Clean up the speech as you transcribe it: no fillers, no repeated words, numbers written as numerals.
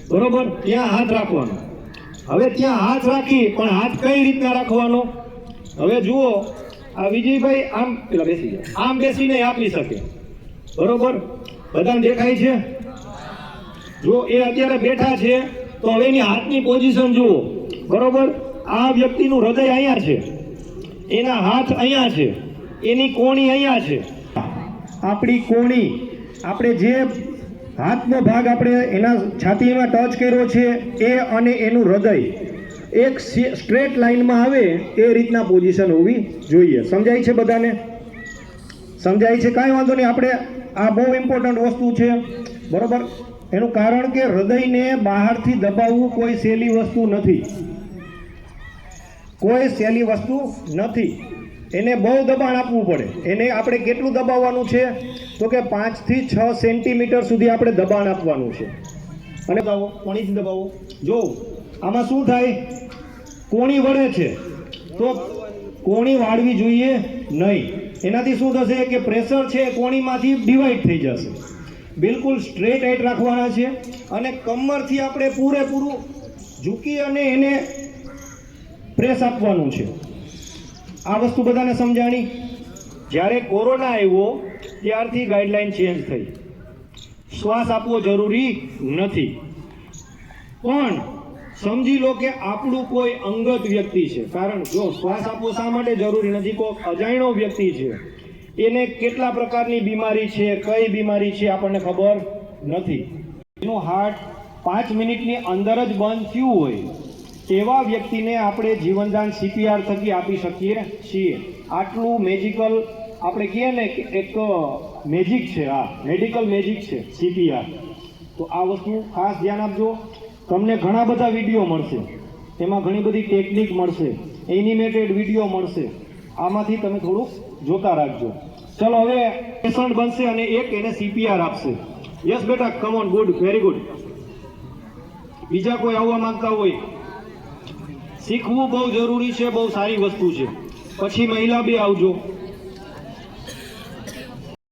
બરોબર, ત્યાં હાથ રાખવાનો. હવે ત્યાં હાથ રાખી, પણ હાથ કઈ રીતના રાખવાનો? હવે જુઓ, આ વિજયભાઈ આમ પેલા બેસી જાય, આમ બેસીને આપી શકે. બરોબર, બધાને દેખાય છે? જો એ અત્યારે બેઠા છે તો હવે એની હાથની પોઝિશન જુઓ. બરોબર, આ વ્યક્તિનું હૃદય અહીંયા છે, એના હાથ અહીંયા છે, એની કોણી અહીંયા છે. આપણી કોણી, આપણે જે હાથનો ભાગ આપણે એના છાતીમાં ટચ કર્યો છે એ અને એનું હૃદય એક સ્ટ્રેટ લાઈનમાં આવે એ રીતના પોઝિશન હોવી જોઈએ. સમજાય છે બધાને? સમજાય છે? કાંઈ વાંધો નહીં. આપણે આ બહુ ઇમ્પોર્ટન્ટ વસ્તુ છે. બરોબર, એનું કારણ કે હૃદયને બહારથી દબાવવું કોઈ સહેલી વસ્તુ નથી, કોઈ સહેલી વસ્તુ નથી. એને બહુ દબાણ આપવું પડે. એને આપણે કેટલું દબાવવાનું છે તો કે 5 થી 6 સેન્ટીમીટર સુધી આપણે દબાણ આપવાનું છે. અને કોણીથી દબાવો. જો આમાં શું થાય, કોણી વળે છે તો કોણી વાળવી જોઈએ નહીં. એનાથી શું થશે કે પ્રેશર છે કોણીમાંથી ડિવાઈડ થઈ જશે. બિલકુલ સ્ટ્રેટ હાઈટ રાખવાના છે અને કમરથી આપણે પૂરેપૂરું ઝૂકી અને એને પ્રેસ આપવાનું છે. આ વસ્તુ બધાને સમજાણી? જ્યારે કોરોના આવ્યો ત્યારથી ગાઈડલાઈન ચેન્જ થઈ. શ્વાસ આપવો જરૂરી નથી, પણ સમજી લો કે આપણું કોઈ અંગત વ્યક્તિ છે. કારણ જો શ્વાસ આપવો શા માટે જરૂરી નથી, કોઈ અજાણ્યો વ્યક્તિ છે, એને કેટલા પ્રકારની બીમારી છે, કઈ બીમારી છે આપણને ખબર નથી. એનું હાર્ટ 5 મિનિટની અંદર જ બંધ થયું હોય એવા વ્યક્તિને આપણે જીવનદાન CPR થકી આપી શકીએ છીએ. આટલું મેજિકલ આપણે કહીએ ને કે એક મેજિક છે, આ મેડિકલ મેજિક છે CPR. તો આ વસ્તુ ખાસ ધ્યાન આપજો. તમને ઘણા બધા વિડીયો મળશે, એમાં ઘણી બધી ટેકનિક મળશે, એનિમેટેડ વિડીયો મળશે. આમાંથી તમે થોડુંક જોતા રાખજો. ચલો હવે પેશન્ટ બનશે અને એક એને CPR આપશે. યસ બેટા, come on, good, very good. બીજા કોઈ આવવા માંગતા હોય? શીખવું બહુ જરૂરી છે, બહુ સારી વસ્તુ છે. પછી મહિલા બી આવજો.